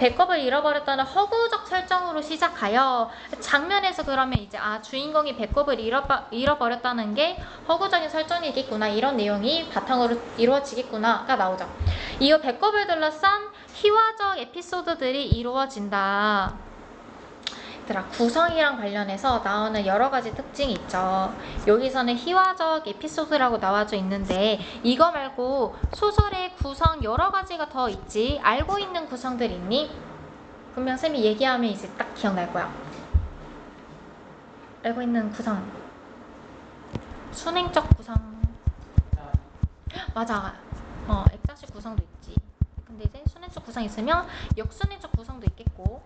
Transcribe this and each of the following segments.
배꼽을 잃어버렸다는 허구적 설정으로 시작하여 장면에서 그러면 이제 주인공이 배꼽을 잃어버렸다는 게 허구적인 설정이겠구나, 이런 내용이 바탕으로 이루어지겠구나가 나오죠. 이후 배꼽을 둘러싼 희화적 에피소드들이 이루어진다. 구성이랑 관련해서 나오는 여러가지 특징이 있죠. 여기서는 희화적 에피소드라고 나와져 있는데 이거 말고 소설의 구성 여러가지가 더 있지. 알고 있는 구성들 있니? 분명 쌤이 얘기하면 이제 딱 기억날 거야. 알고 있는 구성. 순행적 구성. 맞아. 액자식 구성도 있지. 근데 이제 순행적 구성 있으면 역순행적 구성도 있겠고,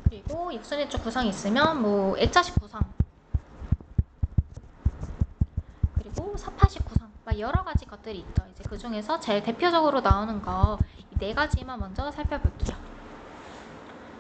그리고 육순행적 구성이 있으면 뭐 액자식 구성, 그리고 사파식 구성, 막 여러 가지 것들이 있죠. 이제 그 중에서 제일 대표적으로 나오는 거 이 네 가지만 먼저 살펴볼게요.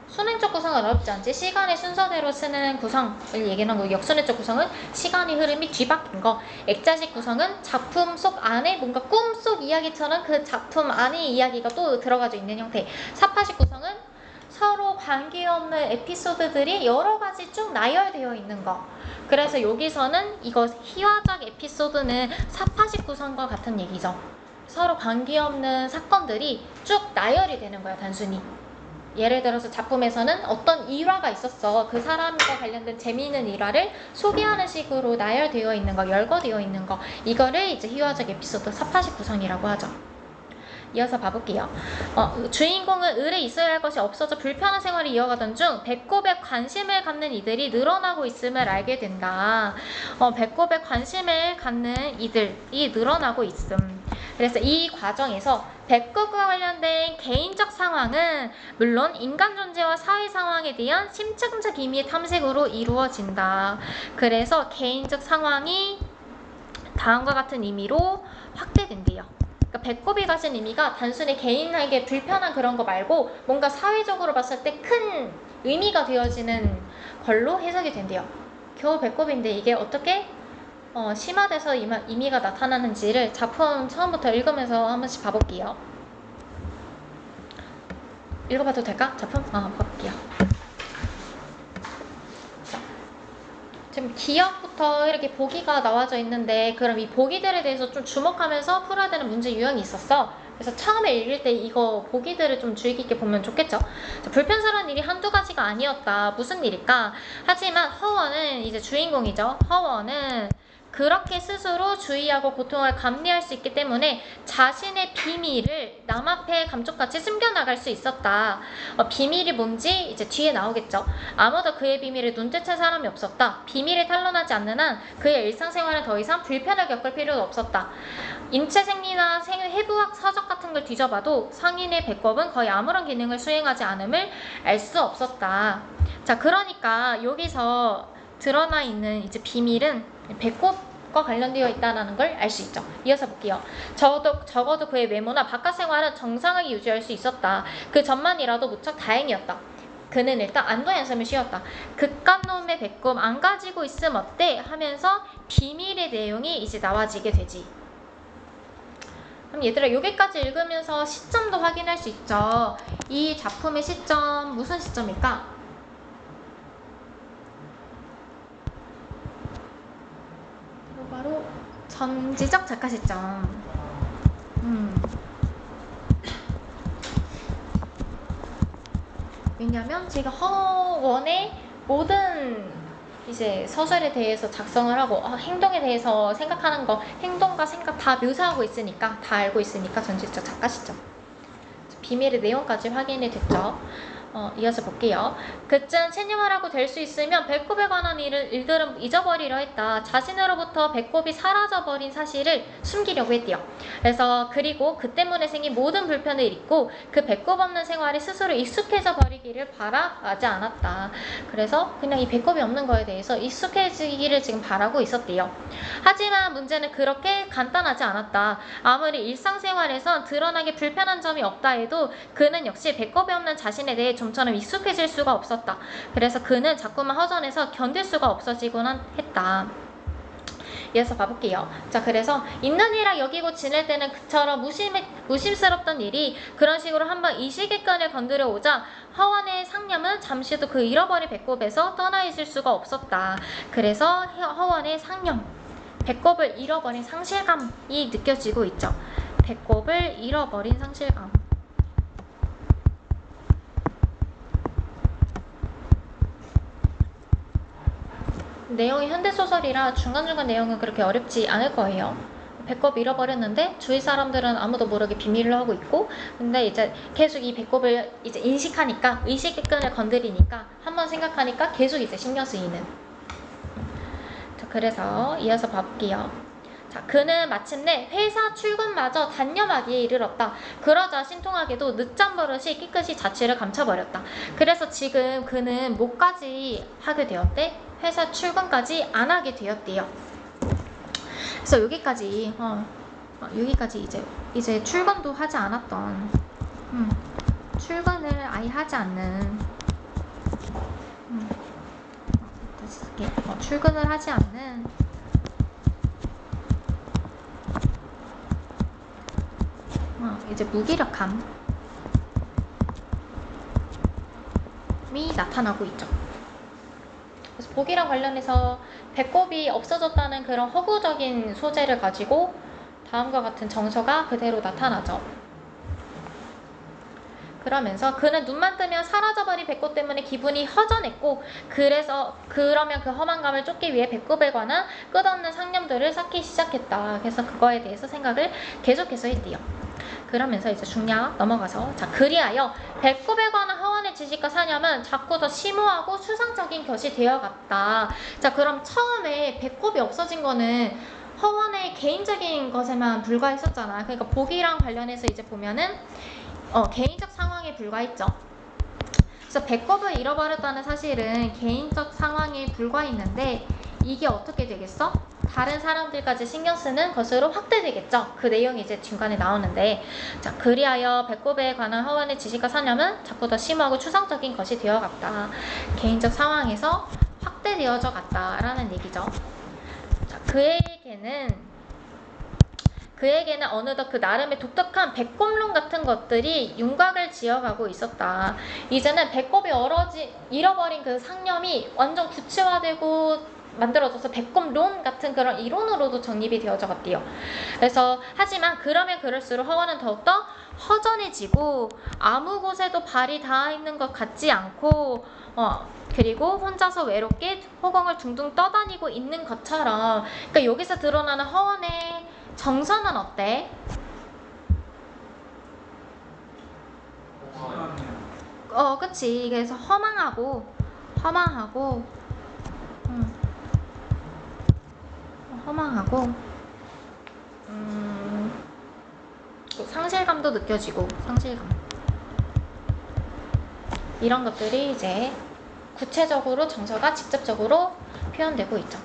순행적 구성은 어렵지 않지. 시간의 순서대로 쓰는 구성을 얘기하는 거고, 역순행적 구성은 시간의 흐름이 뒤바뀐 거. 액자식 구성은 작품 속 안에 뭔가 꿈속 이야기처럼 그 작품 안의 이야기가 또 들어가져 있는 형태. 사파식 구성은 서로 관계없는 에피소드들이 여러 가지 쭉 나열되어 있는 거. 그래서 여기서는 이거 희화적 에피소드는 사파식 구성과 같은 얘기죠. 서로 관계없는 사건들이 쭉 나열이 되는 거야, 단순히. 예를 들어서 작품에서는 어떤 일화가 있었어. 그 사람과 관련된 재미있는 일화를 소개하는 식으로 나열되어 있는 거, 열거되어 있는 거. 이거를 이제 희화적 에피소드, 사파식 구성이라고 하죠. 이어서 봐볼게요. 주인공은 을에 있어야 할 것이 없어져 불편한 생활을 이어가던 중 배꼽에 관심을 갖는 이들이 늘어나고 있음을 알게 된다. 배꼽에 관심을 갖는 이들이 늘어나고 있음. 그래서 이 과정에서 배꼽과 관련된 개인적 상황은 물론 인간 존재와 사회 상황에 대한 심층적 기미의 탐색으로 이루어진다. 그래서 개인적 상황이 다음과 같은 의미로 확대된대요. 그러니까 배꼽이 가진 의미가 단순히 개인에게 불편한 그런 거 말고 뭔가 사회적으로 봤을 때 큰 의미가 되어지는 걸로 해석이 된대요. 겨우 배꼽인데 이게 어떻게 심화돼서 의미가 나타나는지를 작품 처음부터 읽으면서 한 번씩 봐볼게요. 읽어봐도 될까? 작품? 봐볼게요. 지금 기억부터 이렇게 보기가 나와져 있는데, 그럼 이 보기들에 대해서 좀 주목하면서 풀어야 되는 문제 유형이 있었어. 그래서 처음에 읽을 때 이거 보기들을 좀 주의 깊게 보면 좋겠죠. 불편스러운 일이 한두 가지가 아니었다. 무슨 일일까? 하지만 허원은 이제 주인공이죠. 허원은 그렇게 스스로 주의하고 고통을 감내할 수 있기 때문에 자신의 비밀을 남 앞에 감쪽같이 숨겨나갈 수 있었다. 비밀이 뭔지 이제 뒤에 나오겠죠. 아무도 그의 비밀을 눈치챈 사람이 없었다. 비밀이 탄로나지 않는 한 그의 일상생활은 더 이상 불편을 겪을 필요도 없었다. 인체생리나 해부학 서적 같은 걸 뒤져봐도 상인의 배꼽은 거의 아무런 기능을 수행하지 않음을 알 수 없었다. 자, 그러니까 여기서 드러나 있는 이제 비밀은 배꼽과 관련되어 있다는 걸 알 수 있죠. 이어서 볼게요. 적어도 그의 외모나 바깥 생활은 정상하게 유지할 수 있었다. 그 전만이라도 무척 다행이었다. 그는 일단 안도의 한숨을 쉬었다. 극간놈의 배꼽 안 가지고 있음 어때? 하면서 비밀의 내용이 이제 나와지게 되지. 그럼 얘들아, 여기까지 읽으면서 시점도 확인할 수 있죠. 이 작품의 시점 무슨 시점일까? 바로 전지적 작가 시점. 왜냐면 제가 허원의 모든 이제 서술에 대해서 작성을 하고 행동에 대해서 생각하는 거, 행동과 생각 다 묘사하고 있으니까, 다 알고 있으니까 전지적 작가 시점. 비밀의 내용까지 확인이 됐죠. 이어서 볼게요. 그쯤 체념하라고 될 수 있으면 배꼽에 관한 일들은 잊어버리려 했다. 자신으로부터 배꼽이 사라져버린 사실을 숨기려고 했대요. 그리고 그 때문에 생긴 모든 불편을 잊고 그 배꼽 없는 생활에 스스로 익숙해져 버리기를 바라지 않았다. 그래서 그냥 이 배꼽이 없는 거에 대해서 익숙해지기를 지금 바라고 있었대요. 하지만 문제는 그렇게 간단하지 않았다. 아무리 일상생활에선 드러나게 불편한 점이 없다 해도 그는 역시 배꼽이 없는 자신에 대해 좀처럼 익숙해질 수가 없었다. 그래서 그는 자꾸만 허전해서 견딜 수가 없어지곤 했다. 이어서 봐볼게요. 자, 그래서 있는 이라 여기고 지낼 때는 그처럼 무심스럽던 일이 그런 식으로 한번 이 시기끈을 건드려 오자 허원의 상념은 잠시도 그 잃어버린 배꼽에서 떠나 있을 수가 없었다. 그래서 허원의 상념, 배꼽을 잃어버린 상실감이 느껴지고 있죠. 배꼽을 잃어버린 상실감. 내용이 현대소설이라 중간중간 내용은 그렇게 어렵지 않을 거예요. 배꼽 잃어버렸는데 주위 사람들은 아무도 모르게 비밀로 하고 있고, 근데 이제 계속 이 배꼽을 이제 인식하니까, 의식의 끈을 건드리니까, 한번 생각하니까 계속 이제 신경 쓰이는. 자, 그래서 이어서 봐볼게요. 자, 그는 마침내 회사 출근마저 단념하기에 이르렀다. 그러자 신통하게도 늦잠 버릇이 깨끗이 자취를 감춰버렸다. 그래서 지금 그는 뭐까지 하게 되었대? 회사 출근까지 안 하게 되었대요. 그래서 여기까지 여기까지 이제 출근도 하지 않았던 출근을 아예 하지 않는 다시 쓸게. 출근을 하지 않는 이제 무기력함이 나타나고 있죠. 그래서 복이랑 관련해서 배꼽이 없어졌다는 그런 허구적인 소재를 가지고 다음과 같은 정서가 그대로 나타나죠. 그러면서 그는 눈만 뜨면 사라져버린 배꼽 때문에 기분이 허전했고, 그러면 그 허망감을 쫓기 위해 배꼽에 관한 끝없는 상념들을 쌓기 시작했다. 그래서 그거에 대해서 생각을 계속해서 했대요. 그러면서 이제 중략 넘어가서, 자, 그리하여 배꼽에 관한 허원의 지식과 사념은 자꾸 더 심오하고 추상적인 것이 되어갔다. 자, 그럼 처음에 배꼽이 없어진 거는 허원의 개인적인 것에만 불과했었잖아. 그러니까 복이랑 관련해서 이제 보면은 개인적 상황에 불과했죠. 그래서 배꼽을 잃어버렸다는 사실은 개인적 상황에 불과했는데, 이게 어떻게 되겠어? 다른 사람들까지 신경 쓰는 것으로 확대되겠죠. 그 내용이 이제 중간에 나오는데, 자, 그리하여 배꼽에 관한 허원의 지식과 사념은 자꾸 더 심하고 추상적인 것이 되어갔다. 개인적 상황에서 확대되어져 갔다라는 얘기죠. 자, 그에게는 어느덧 그 나름의 독특한 배꼽론 같은 것들이 윤곽을 지어가고 있었다. 이제는 배꼽이 잃어버린 그 상념이 완전 구체화되고 만들어져서 배꼽론 같은 그런 이론으로도 정립이 되어져 갔대요. 그래서 하지만 그러면 그럴수록 허원은 더욱더 허전해지고 아무 곳에도 발이 닿아 있는 것 같지 않고 그리고 혼자서 외롭게 허공을 둥둥 떠다니고 있는 것처럼, 그러니까 여기서 드러나는 허원의 정서는 어때? 그치. 그래서 허망하고 상실감도 느껴지고, 상실감. 이런 것들이 이제 구체적으로 정서가 직접적으로 표현되고 있죠.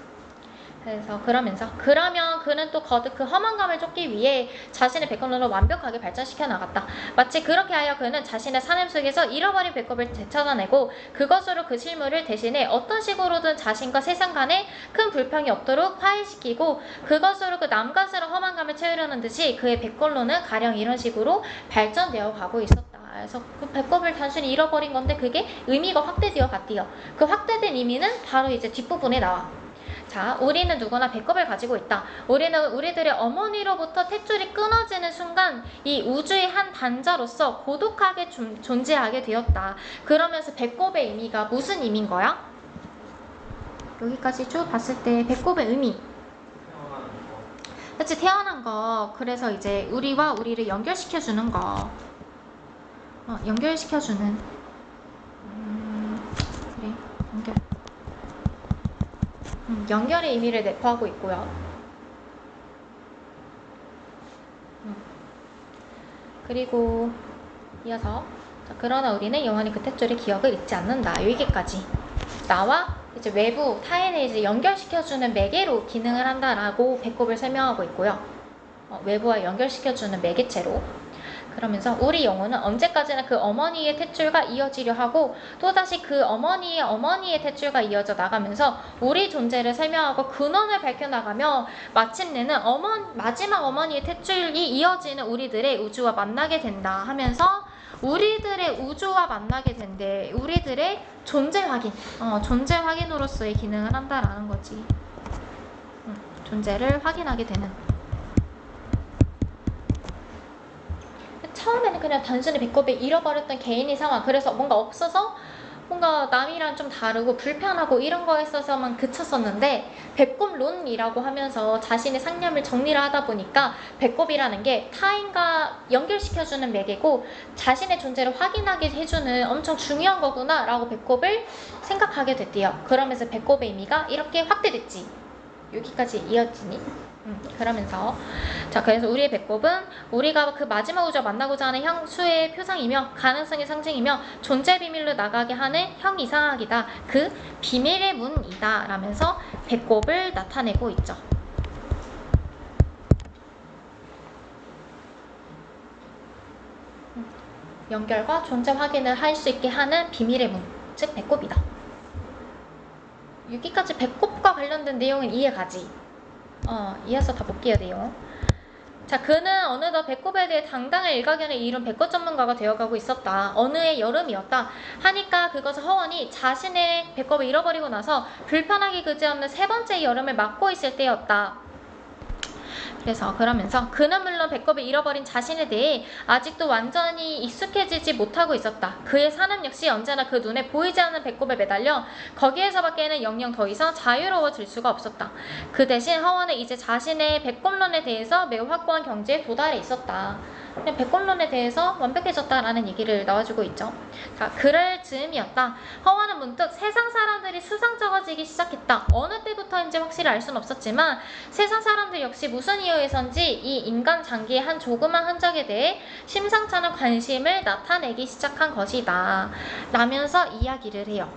그래서 그러면 그는 또 거듭 그 허망감을 쫓기 위해 자신의 배꼽론을 완벽하게 발전시켜 나갔다. 마치 그렇게 하여 그는 자신의 사냄 속에서 잃어버린 배꼽을 되찾아내고 그것으로 그 실물을 대신해 어떤 식으로든 자신과 세상 간에 큰 불평이 없도록 화해시키고 그것으로 그 남가스러운 허망감을 채우려는 듯이 그의 배꼽론은 가령 이런 식으로 발전되어 가고 있었다. 그래서 그 배꼽을 단순히 잃어버린 건데 그게 의미가 확대되어 갔대요. 그 확대된 의미는 바로 이제 뒷부분에 나와. 자, 우리는 누구나 배꼽을 가지고 있다. 우리는 우리들의 어머니로부터 탯줄이 끊어지는 순간 이 우주의 한 단자로서 고독하게 존재하게 되었다. 그러면서 배꼽의 의미가 무슨 의미인 거야? 여기까지 쭉 봤을 때 배꼽의 의미. 그치, 태어난 거. 그래서 이제 우리와 우리를 연결시켜주는 거. 연결시켜주는. 그래, 연결. 연결의 의미를 내포하고 있고요. 그리고 이어서, 자, 그러나 우리는 영원히 그 탯줄의 기억을 잊지 않는다. 여기까지. 나와 이제 외부 타인을 이제 연결시켜주는 매개로 기능을 한다라고 배꼽을 설명하고 있고요. 외부와 연결시켜주는 매개체로. 그러면서 우리 영혼은 언제까지나 그 어머니의 탯줄과 이어지려 하고 또다시 그 어머니의 탯줄과 이어져 나가면서 우리 존재를 설명하고 근원을 밝혀나가며 마침내는 마지막 어머니의 탯줄이 이어지는 우리들의 우주와 만나게 된다 하면서 우리들의 우주와 만나게 된대. 우리들의 존재 확인으로서의 기능을 한다라는 거지. 존재를 확인하게 되는. 처음에는 그냥 단순히 배꼽을 잃어버렸던 개인의 상황, 그래서 뭔가 없어서 뭔가 남이랑 좀 다르고 불편하고 이런 거에 있어서만 그쳤었는데 배꼽론이라고 하면서 자신의 상념을 정리를 하다 보니까 배꼽이라는 게 타인과 연결시켜주는 매개고 자신의 존재를 확인하게 해주는 엄청 중요한 거구나 라고 배꼽을 생각하게 됐대요. 그러면서 배꼽의 의미가 이렇게 확대됐지. 여기까지 이어지니? 그러면서 자, 그래서 우리의 배꼽은 우리가 그 마지막 우주와 만나고자 하는 향수의 표상이며 가능성의 상징이며 존재 비밀로 나가게 하는 형이상학이다. 그 비밀의 문이다 라면서 배꼽을 나타내고 있죠. 연결과 존재 확인을 할 수 있게 하는 비밀의 문, 즉 배꼽이다. 여기까지 배꼽과 관련된 내용은 이해가지? 이어서 다 볼게요, 내용. 자, 그는 어느덧 배꼽에 대해 당당한 일가견을 이룬 배꼽 전문가가 되어가고 있었다. 어느 해 여름이었다. 하니까 그것은 허원이 자신의 배꼽을 잃어버리고 나서 불편하기 그지없는 세 번째 여름을 맞고 있을 때였다. 그래서 그러면서 그는 물론 배꼽을 잃어버린 자신에 대해 아직도 완전히 익숙해지지 못하고 있었다. 그의 산업 역시 언제나 그 눈에 보이지 않는 배꼽에 매달려 거기에서밖에는 영영 더 이상 자유로워질 수가 없었다. 그 대신 허원은 이제 자신의 배꼽론에 대해서 매우 확고한 경지에 도달해 있었다. 배꼽론에 대해서 완벽해졌다라는 얘기를 나와주고 있죠. 자, 그럴 즈음이었다. 허원은 문득 세상 사람들이 수상쩍어지기 시작했다. 어느 때부터인지 확실히 알 수는 없었지만 세상 사람들 역시 무슨 이유에선지 이 인간 장기의 한 조그만 흔적에 대해 심상치 않은 관심을 나타내기 시작한 것이다 라면서 이야기를 해요.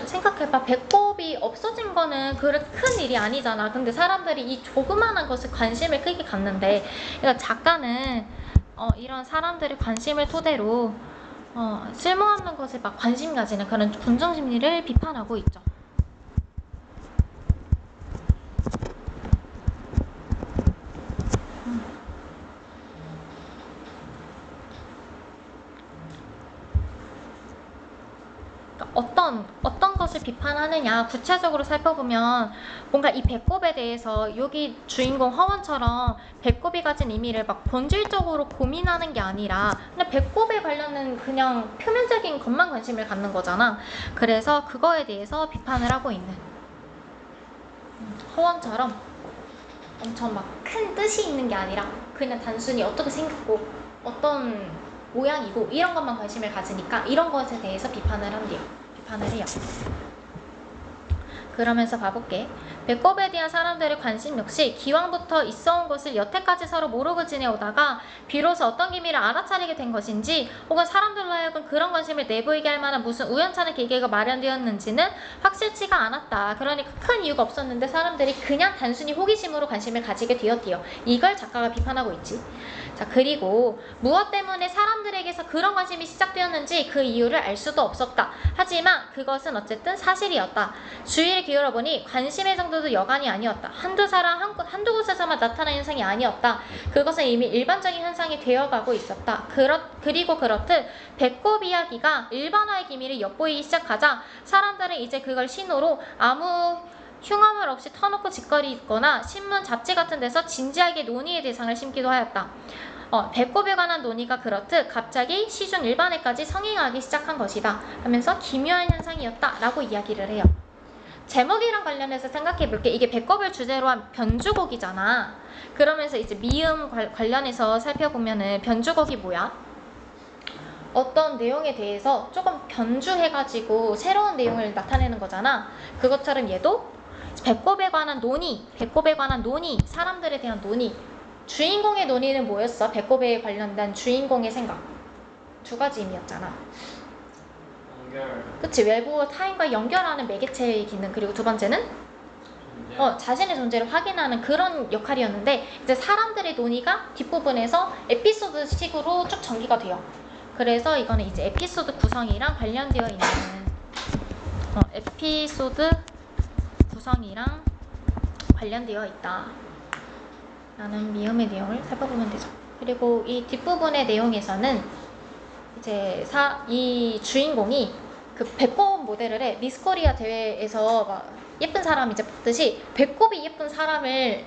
생각해봐. 배꼽이 없어진 거는 그렇게 큰 일이 아니잖아. 근데 사람들이 이 조그마한 것에 관심을 크게 갖는데, 그러니까 작가는 이런 사람들의 관심을 토대로 쓸모없는 것에 막 관심 가지는 그런 군중 심리를 비판하고 있죠. 어떤 것을 비판하느냐 구체적으로 살펴보면 뭔가 이 배꼽에 대해서 여기 주인공 허원처럼 배꼽이 가진 의미를 막 본질적으로 고민하는 게 아니라 그냥 배꼽에 관련된 그냥 표면적인 것만 관심을 갖는 거잖아. 그래서 그거에 대해서 비판을 하고 있는 허원처럼 엄청 막 큰 뜻이 있는 게 아니라 그냥 단순히 어떻게 생겼고 어떤 모양이고 이런 것만 관심을 가지니까 이런 것에 대해서 비판을 해요. 그러면서 봐볼게. 배꼽에 대한 사람들의 관심 역시 기왕부터 있어온 것을 여태까지 서로 모르고 지내오다가 비로소 어떤 기미를 알아차리게 된 것인지 혹은 사람들로 하여금 그런 관심을 내보이게 할 만한 무슨 우연찮은 계기가 마련되었는지는 확실치가 않았다. 그러니까 큰 이유가 없었는데 사람들이 그냥 단순히 호기심으로 관심을 가지게 되었대요. 이걸 작가가 비판하고 있지. 자, 그리고 무엇 때문에 사람들에게서 그런 관심이 시작되었는지 그 이유를 알 수도 없었다. 하지만 그것은 어쨌든 사실이었다. 주의를 기울여보니 관심의 정도도 여간이 아니었다. 한두 곳에서만 나타나는 현상이 아니었다. 그것은 이미 일반적인 현상이 되어가고 있었다. 그리고 그렇듯 배꼽 이야기가 일반화의 기미를 엿보이기 시작하자 사람들은 이제 그걸 신호로 아무 흉함을 없이 터놓고 짓거리거나 신문, 잡지 같은 데서 진지하게 논의의 대상을 심기도 하였다. 배꼽에 관한 논의가 그렇듯 갑자기 시중 일반에까지 성행하기 시작한 것이다 하면서 기묘한 현상이었다 라고 이야기를 해요. 제목이랑 관련해서 생각해볼게. 이게 배꼽을 주제로 한 변주곡이잖아. 그러면서 이제 미음 관련해서 살펴보면은 변주곡이 뭐야? 어떤 내용에 대해서 조금 변주해가지고 새로운 내용을 나타내는 거잖아. 그것처럼 얘도 배꼽에 관한 논의, 사람들에 대한 논의. 주인공의 논의는 뭐였어? 배꼽에 관련된 주인공의 생각. 두 가지 의미였잖아. 그치, 외부 타인과 연결하는 매개체의 기능. 그리고 두 번째는 자신의 존재를 확인하는 그런 역할이었는데 이제 사람들의 논의가 뒷부분에서 에피소드식으로 쭉 전개가 돼요. 그래서 이거는 이제 에피소드 구성이랑 관련되어 있는 에피소드 구성이랑 관련되어 있다 라는 미음의 내용을 살펴보면 되죠. 그리고 이 뒷부분의 내용에서는 이제 이 주인공이 그 배꼽 모델을 해. 미스 코리아 대회에서 막 예쁜 사람 이제 뽑듯이 배꼽이 예쁜 사람을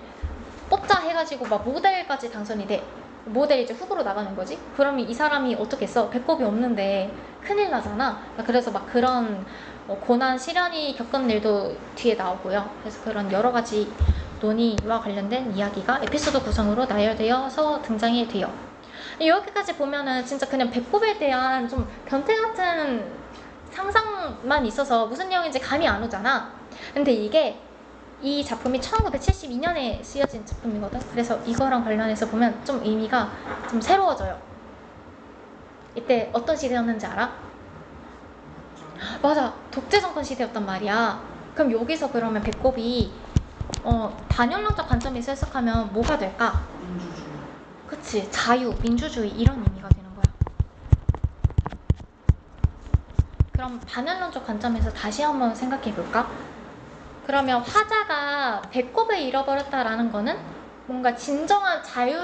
뽑자 해가지고 막 모델까지 당선이 돼. 모델 이제 후보로 나가는 거지. 그러면 이 사람이 어떻겠어? 배꼽이 없는데 큰일 나잖아. 그래서 막 그런 고난 시련이 겪은 일도 뒤에 나오고요. 그래서 그런 여러 가지 논의와 관련된 이야기가 에피소드 구성으로 나열되어서 등장이 돼요. 여기까지 보면은 진짜 그냥 배꼽에 대한 좀 변태 같은 상상만 있어서 무슨 내용인지 감이 안 오잖아. 근데 이게 이 작품이 1972년에 쓰여진 작품이거든. 그래서 이거랑 관련해서 보면 좀 의미가 좀 새로워져요. 이때 어떤 시대였는지 알아? 맞아, 독재정권 시대였단 말이야. 그럼 여기서 그러면 배꼽이 반영론적 관점에서 해석하면 뭐가 될까? 민주주의. 그치, 자유, 민주주의 이런 의미가 되는 거야. 그럼 반영론적 관점에서 다시 한번 생각해 볼까? 그러면 화자가 배꼽을 잃어버렸다라는 거는 뭔가 진정한 자유